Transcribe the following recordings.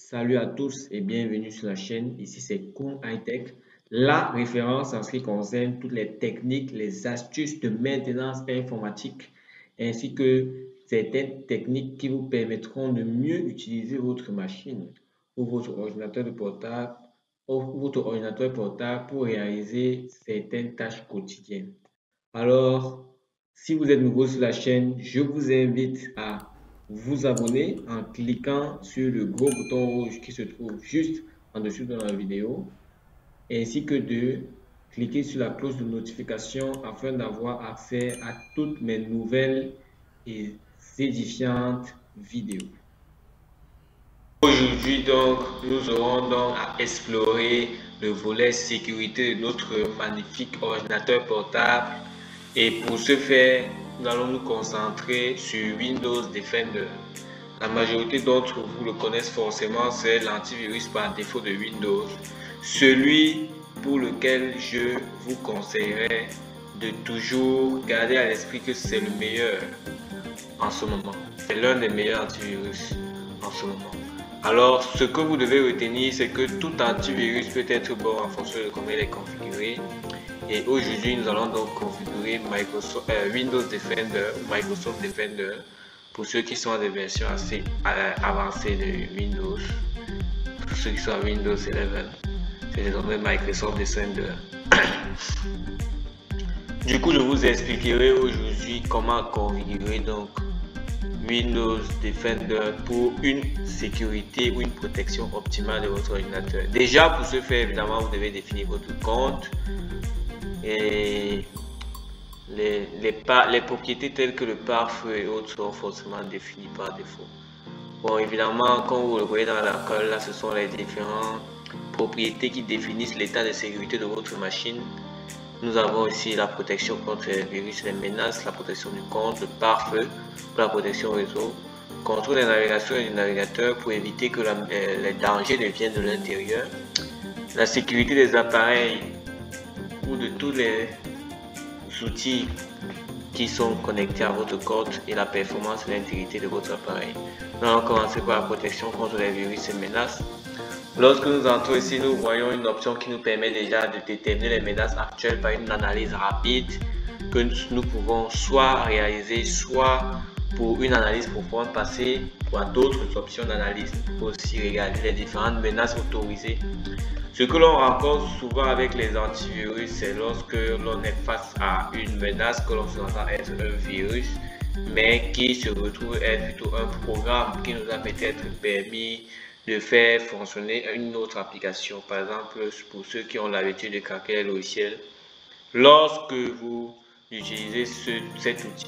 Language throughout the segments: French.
Salut à tous et bienvenue sur la chaîne. Ici c'est Koum High Tech, la référence en ce qui concerne toutes les techniques, les astuces de maintenance informatique ainsi que certaines techniques qui vous permettront de mieux utiliser votre machine ou votre ordinateur portable pour réaliser certaines tâches quotidiennes. Alors, si vous êtes nouveau sur la chaîne, je vous invite à vous abonner en cliquant sur le gros bouton rouge qui se trouve juste en dessous de la vidéo, ainsi que de cliquer sur la cloche de notification afin d'avoir accès à toutes mes nouvelles et édifiantes vidéos. Aujourd'hui donc, nous aurons donc à explorer le volet sécurité de notre magnifique ordinateur portable. Et pour ce faire, nous allons nous concentrer sur Windows Defender. La majorité d'entre vous le connaissent forcément, c'est l'antivirus par défaut de Windows. Celui pour lequel je vous conseillerais de toujours garder à l'esprit que c'est le meilleur en ce moment. C'est l'un des meilleurs antivirus en ce moment. Alors, ce que vous devez retenir, c'est que tout antivirus peut être bon en fonction de comment il est configuré. Et aujourd'hui, nous allons donc configurer Windows Defender ou Microsoft Defender pour ceux qui sont à des versions assez avancées de Windows. Pour ceux qui sont à Windows 11, c'est désormais Microsoft Defender. Du coup, je vous expliquerai aujourd'hui comment configurer donc Windows Defender pour une sécurité ou une protection optimale de votre ordinateur. Déjà, pour ce faire, évidemment, vous devez définir votre compte. Et les propriétés telles que le pare-feu et autres sont forcément définies par défaut. Bon, évidemment, comme vous le voyez dans la colle, là, ce sont les différentes propriétés qui définissent l'état de sécurité de votre machine. Nous avons ici la protection contre les virus, les menaces, la protection du compte, le pare-feu pour la protection réseau, contrôle des navigations et du navigateur pour éviter que les dangers ne viennent de l'intérieur, la sécurité des appareils ou de tous les outils qui sont connectés à votre compte et la performance et l'intégrité de votre appareil. Nous allons commencer par la protection contre les virus et menaces. Lorsque nous entrons ici, nous voyons une option qui nous permet déjà de déterminer les menaces actuelles par une analyse rapide que nous pouvons soit réaliser, soit pour une analyse profonde passer à d'autres options d'analyse pour aussi regarder les différentes menaces autorisées. Ce que l'on rencontre souvent avec les antivirus, c'est lorsque l'on est face à une menace que l'on s'entend être un virus, mais qui se retrouve être plutôt un programme qui nous a peut-être permis de faire fonctionner une autre application. Par exemple, pour ceux qui ont l'habitude de craquer les logiciels, lorsque vous utilisez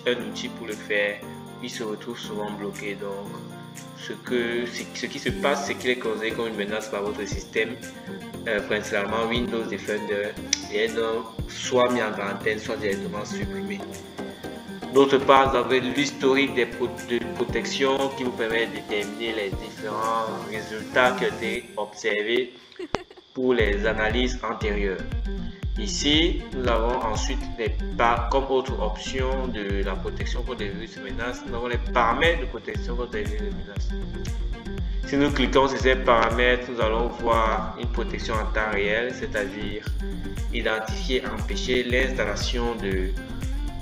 un outil pour le faire, il se retrouve souvent bloqué. Donc, ce qui se passe, c'est qu'il est causé comme une menace par votre système, principalement Windows Defender, et est donc soit mis en quarantaine, soit directement supprimé. D'autre part, vous avez l'historique de protection qui vous permet de déterminer les différents résultats qui ont été observés pour les analyses antérieures. Ici, nous avons ensuite comme autre option de la protection contre les virus et menaces, nous avons les paramètres de protection contre les virus et menaces. Si nous cliquons sur ces paramètres, nous allons voir une protection en temps réel, c'est-à-dire identifier, empêcher l'installation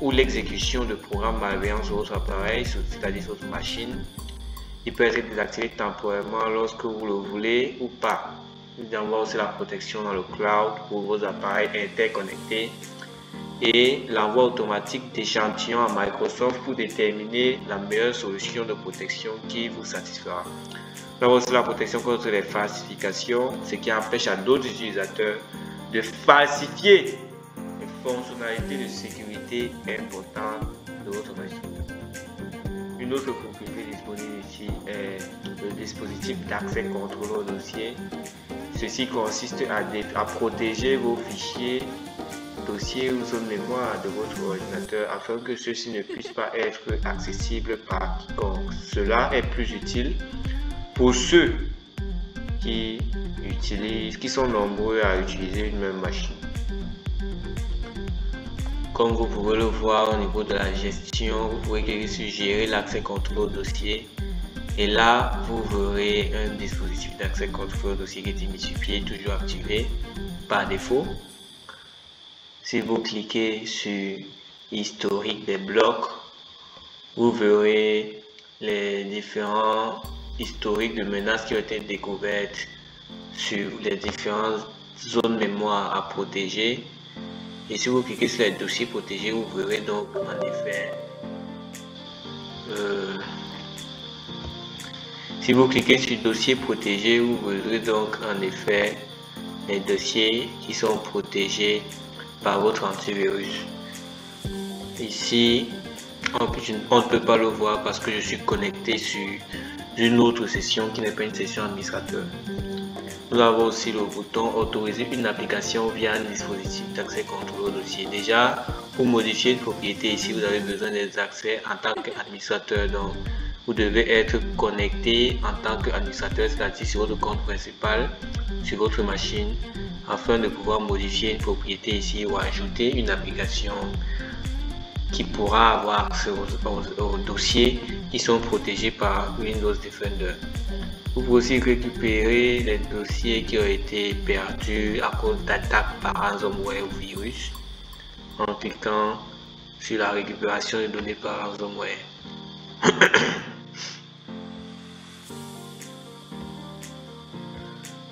ou l'exécution de programmes malveillants sur votre appareil, c'est-à-dire sur votre machine. Il peut être désactivé temporairement lorsque vous le voulez ou pas. Nous avons aussi la protection dans le cloud pour vos appareils interconnectés et l'envoi automatique d'échantillons à Microsoft pour déterminer la meilleure solution de protection qui vous satisfera. Nous avons aussi la protection contre les falsifications, ce qui empêche à d'autres utilisateurs de falsifier les fonctionnalités de sécurité importantes de votre machine. Une autre propriété disponible ici est le dispositif d'accès contrôlé au dossier. Ceci consiste à protéger vos fichiers, dossiers ou zones mémoire de votre ordinateur afin que ceux-ci ne puissent pas être accessibles par quiconque. Cela est plus utile pour ceux qui sont nombreux à utiliser une même machine. Comme vous pouvez le voir au niveau de la gestion, vous pouvez gérer l'accès contrôle au dossier. Et là, vous verrez un dispositif d'accès contre dossier qui est multiplié, toujours activé par défaut. Si vous cliquez sur historique des blocs, vous verrez les différents historiques de menaces qui ont été découvertes sur les différentes zones mémoire à protéger. Et si vous cliquez sur les dossiers protégés, vous verrez donc en effet si vous cliquez sur dossier protégé, vous verrez donc en effet les dossiers qui sont protégés par votre antivirus. Ici, on ne peut pas le voir parce que je suis connecté sur une autre session qui n'est pas une session administrateur. Nous avons aussi le bouton autoriser une application via un dispositif d'accès contrôle au dossier. Déjà, pour modifier une propriété ici, vous avez besoin des accès en tant qu'administrateur. Donc, vous devez être connecté en tant qu'administrateur, c'est-à-dire sur votre compte principal, sur votre machine, afin de pouvoir modifier une propriété ici ou ajouter une application qui pourra avoir accès aux dossiers qui sont protégés par Windows Defender. Vous pouvez aussi récupérer les dossiers qui ont été perdus à cause d'attaques par ransomware ou virus en cliquant sur la récupération de données par ransomware.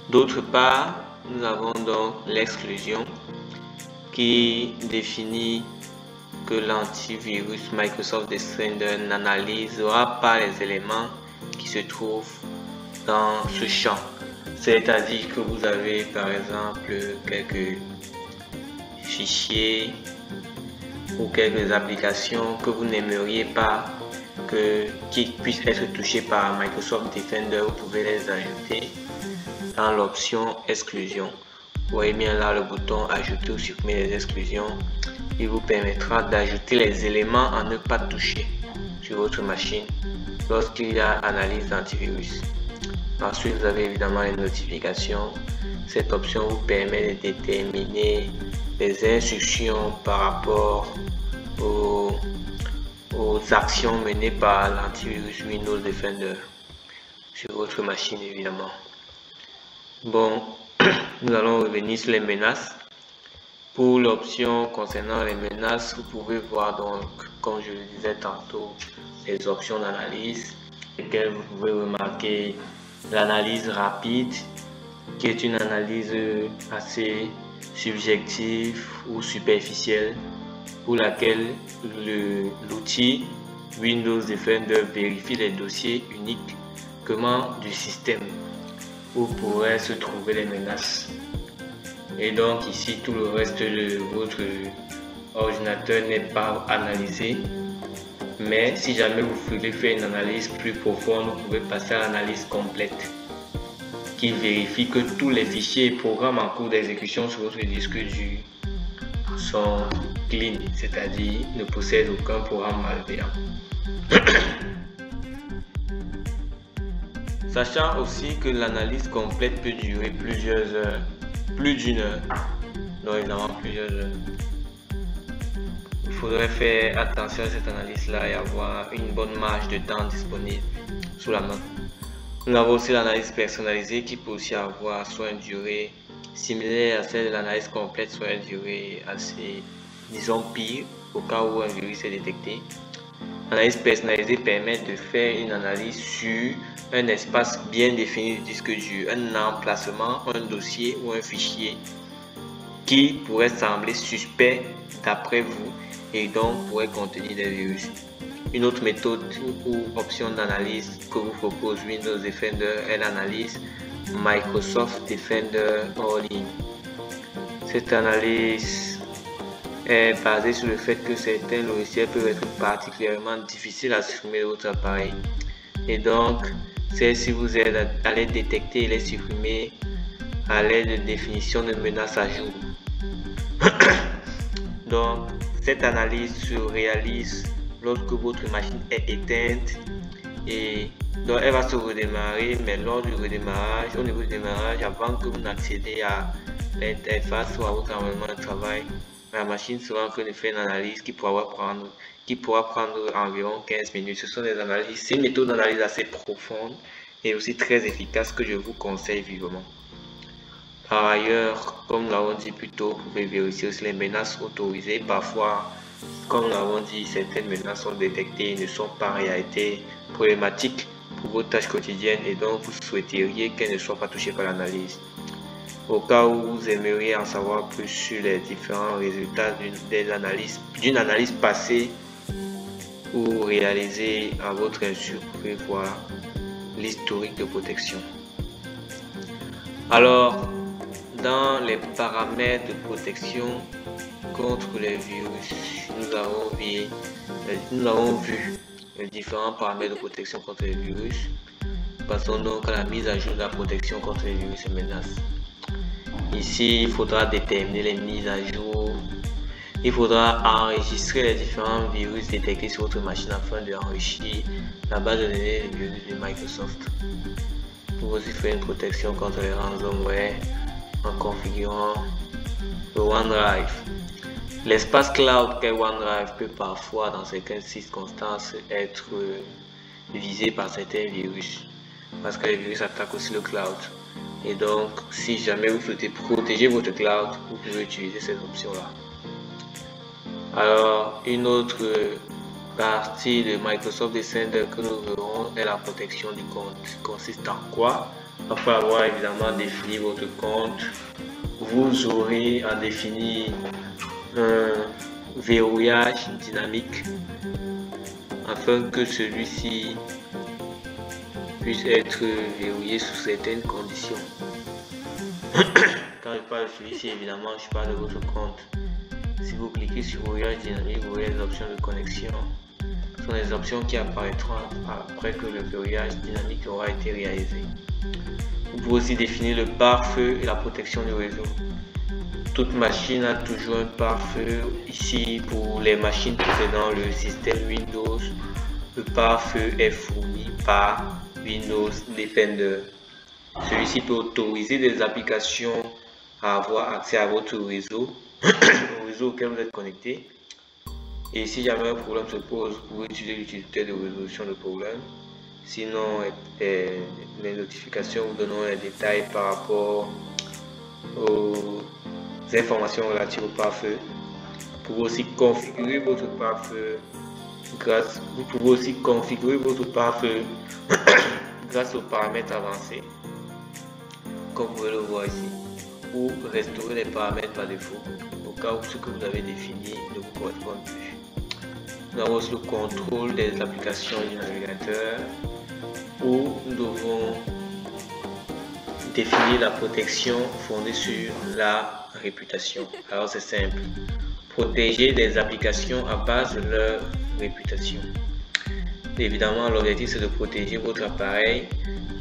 D'autre part, nous avons donc l'exclusion qui définit que l'antivirus Microsoft Defender n'analysera pas les éléments qui se trouvent dans ce champ. C'est-à-dire que vous avez par exemple quelques fichiers ou quelques applications que vous n'aimeriez pas qui puissent être touchés par Microsoft Defender. Vous pouvez les ajouter dans l'option exclusion. Vous voyez bien là le bouton ajouter ou supprimer les exclusions. Il vous permettra d'ajouter les éléments à ne pas toucher sur votre machine lorsqu'il y a analyse d'antivirus. Ensuite, vous avez évidemment les notifications. Cette option vous permet de déterminer les instructions par rapport aux actions menées par l'antivirus Windows Defender sur votre machine évidemment. Bon, nous allons revenir sur les menaces. Pour l'option concernant les menaces, vous pouvez voir donc, comme je le disais tantôt, les options d'analyse, lesquelles vous pouvez remarquer l'analyse rapide, qui est une analyse assez subjective ou superficielle, pour laquelle l'outil Windows Defender vérifie les dossiers uniquement du système où pourraient se trouver les menaces. Et donc ici, tout le reste de votre ordinateur n'est pas analysé. Mais si jamais vous voulez faire une analyse plus profonde, vous pouvez passer à l'analyse complète qui vérifie que tous les fichiers et programmes en cours d'exécution sur votre disque dur sont clean, c'est-à-dire ne possèdent aucun programme malveillant. Sachant aussi que l'analyse complète peut durer plusieurs heures, plus d'une heure, donc évidemment plusieurs heures. Il faudrait faire attention à cette analyse-là et avoir une bonne marge de temps disponible sous la main. Nous avons aussi l'analyse personnalisée qui peut aussi avoir soit une durée similaire à celle de l'analyse complète, soit une durée assez, disons, pire au cas où un virus est détecté. L'analyse personnalisée permet de faire une analyse sur un espace bien défini du disque dur, un emplacement, un dossier ou un fichier qui pourrait sembler suspect d'après vous et donc pourrait contenir des virus. Une autre méthode ou option d'analyse que vous propose Windows Defender est l'analyse Microsoft Defender All-in. Cette analyse est basée sur le fait que certains logiciels peuvent être particulièrement difficiles à supprimer de votre appareil. Et donc, celle-ci vous aide à les détecter et les supprimer à l'aide de définition de menaces à jour. Donc, cette analyse se réalise lorsque votre machine est éteinte et donc elle va se redémarrer, mais lors du redémarrage, au niveau du démarrage, avant que vous n'accédez à l'interface ou à votre environnement de travail, La machine sera en train de faire une analyse qui pourra prendre environ 15 minutes. Ce sont des analyses, c'est une méthode d'analyse assez profonde et aussi très efficace que je vous conseille vivement. Par ailleurs, comme nous l'avons dit plus tôt, vous pouvez vérifier aussi les menaces autorisées. Parfois, comme nous l'avons dit, certaines menaces sont détectées et ne sont pas en réalité problématiques pour vos tâches quotidiennes et donc vous souhaiteriez qu'elles ne soient pas touchées par l'analyse. Au cas où vous aimeriez en savoir plus sur les différents résultats d'une analyse passée ou réalisée à votre insu, vous pouvez voir l'historique de protection. Alors, dans les paramètres de protection contre les virus, nous avons vu les différents paramètres de protection contre les virus. Passons donc à la mise à jour de la protection contre les virus et menaces. Ici, il faudra déterminer les mises à jour. Il faudra enregistrer les différents virus détectés sur votre machine afin d'enrichir la base de données des virus de Microsoft. Vous pouvez aussi faire une protection contre les ransomware en configurant le OneDrive. L'espace cloud qu'est OneDrive peut parfois, dans certaines circonstances, être visé par certains virus parce que les virus attaquent aussi le cloud. Et donc, si jamais vous souhaitez protéger votre cloud, vous pouvez utiliser ces options-là. Alors, une autre partie de Microsoft Defender que nous verrons est la protection du compte. Consiste en quoi? Après avoir évidemment défini votre compte, vous aurez à définir un verrouillage dynamique afin que celui-ci puisse être verrouillé sous certaines conditions. Quand je parle de celui-ci, évidemment, je parle de votre compte. Si vous cliquez sur verrouillage dynamique, vous voyez les options de connexion. Ce sont les options qui apparaîtront après que le verrouillage dynamique aura été réalisé. Vous pouvez aussi définir le pare-feu et la protection du réseau. Toute machine a toujours un pare-feu. Ici, pour les machines possédant le système Windows, le pare-feu est fourni par Windows Defender. Celui-ci peut autoriser des applications à avoir accès à votre réseau, au réseau auquel vous êtes connecté. Et si jamais un problème se pose, vous pouvez utiliser l'utilitaire de résolution de problème. Sinon, les notifications vous donneront les détails par rapport aux informations relatives au pare-feu. Vous pouvez aussi configurer votre pare-feu grâce aux paramètres avancés, comme vous pouvez le voir ici, ou restaurer les paramètres par défaut au cas où ce que vous avez défini ne vous correspond plus. Nous avons aussi le contrôle des applications du navigateur où nous devons définir la protection fondée sur la réputation. Alors c'est simple, protéger des applications à base de leur réputation. Évidemment, l'objectif c'est de protéger votre appareil,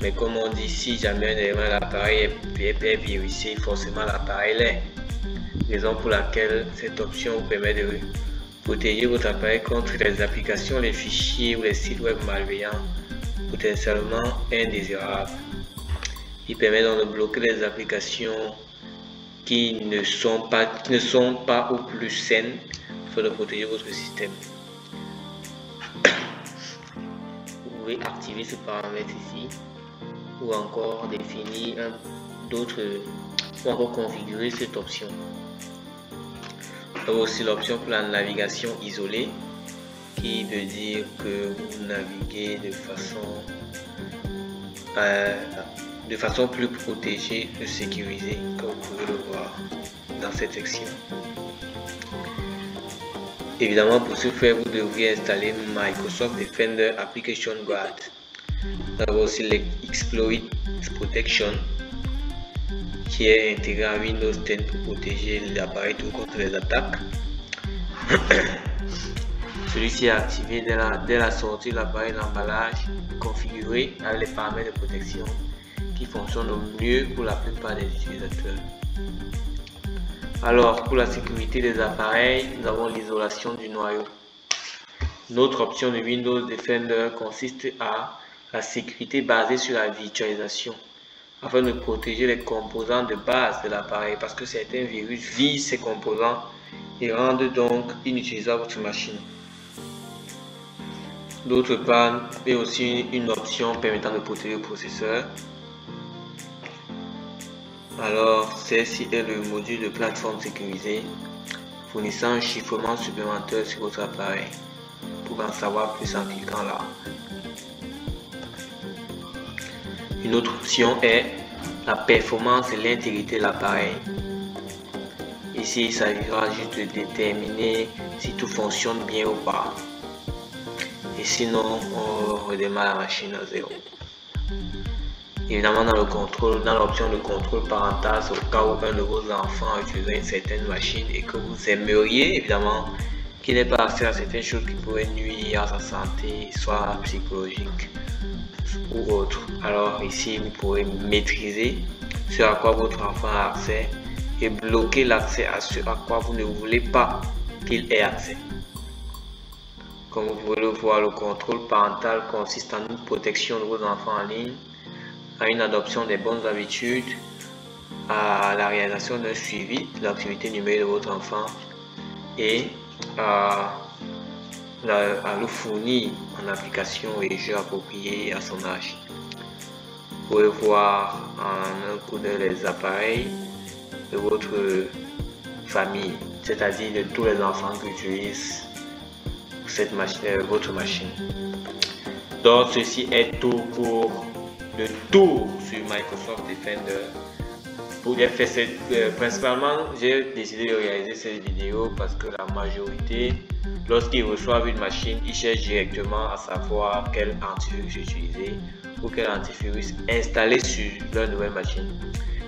mais comme on dit, si jamais un élément de l'appareil est virusé, forcément l'appareil l'est. Raison pour laquelle cette option vous permet de protéger votre appareil contre les applications, les fichiers ou les sites web malveillants potentiellement indésirables. Il permet donc de bloquer les applications qui ne sont pas ou plus saines afin de protéger votre système. Vous pouvez activer ce paramètre ici ou encore définir ou encore configurer cette option. Vous avez aussi l'option pour la navigation isolée qui veut dire que vous naviguez de façon plus protégée et sécurisée, comme vous pouvez le voir dans cette section. Évidemment, pour ce faire, vous devriez installer Microsoft Defender Application Guard. Vous avez aussi l'Exploit Protection qui est intégré à Windows 10 pour protéger l'appareil contre les attaques. Celui-ci est activé dès la sortie de l'appareil d'emballage, configuré avec les paramètres de protection qui fonctionnent au mieux pour la plupart des utilisateurs. Alors, pour la sécurité des appareils, nous avons l'isolation du noyau. Notre option de Windows Defender consiste à la sécurité basée sur la virtualisation, afin de protéger les composants de base de l'appareil, parce que certains virus visent ces composants et rendent donc inutilisable votre machine. D'autre part, il y a aussi une option permettant de protéger le processeur. Alors, celle-ci est le module de plateforme sécurisée, fournissant un chiffrement supplémentaire sur votre appareil. Pour en savoir plus en cliquant là. Une autre option est la performance et l'intégrité de l'appareil. Ici, il s'agira juste de déterminer si tout fonctionne bien ou pas. Et sinon, on redémarre la machine à zéro. Évidemment, dans l'option de contrôle parental, c'est au cas où un de vos enfants utilise une certaine machine et que vous aimeriez évidemment qu'il n'ait pas accès à certaines choses qui pourraient nuire à sa santé, soit psychologique ou autre. Alors ici, vous pourrez maîtriser ce à quoi votre enfant a accès et bloquer l'accès à ce à quoi vous ne voulez pas qu'il ait accès. Comme vous pouvez le voir, le contrôle parental consiste en une protection de vos enfants en ligne, à une adoption des bonnes habitudes, à la réalisation d'un suivi de l'activité numérique de votre enfant et à le fournir en application et jeux appropriés à son âge. Vous pouvez voir en un coup d'œil les appareils de votre famille, c'est-à-dire de tous les enfants qui utilisent cette machine, votre machine. Donc ceci est tout pour le tour sur Microsoft Defender. Principalement, j'ai décidé de réaliser cette vidéo parce que la majorité, lorsqu'ils reçoivent une machine, ils cherchent directement à savoir quel antivirus utiliser ou quel antivirus installer sur leur nouvelle machine.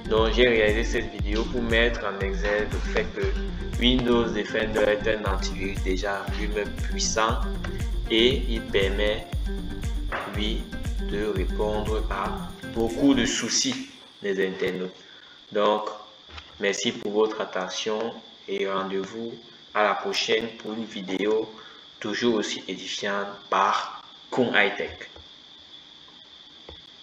Donc j'ai réalisé cette vidéo pour mettre en exergue le fait que Windows Defender est un antivirus déjà lui-même puissant et il permet lui de répondre à beaucoup de soucis des internautes. Donc, merci pour votre attention et rendez-vous à la prochaine pour une vidéo toujours aussi édifiante par Kung High Tech.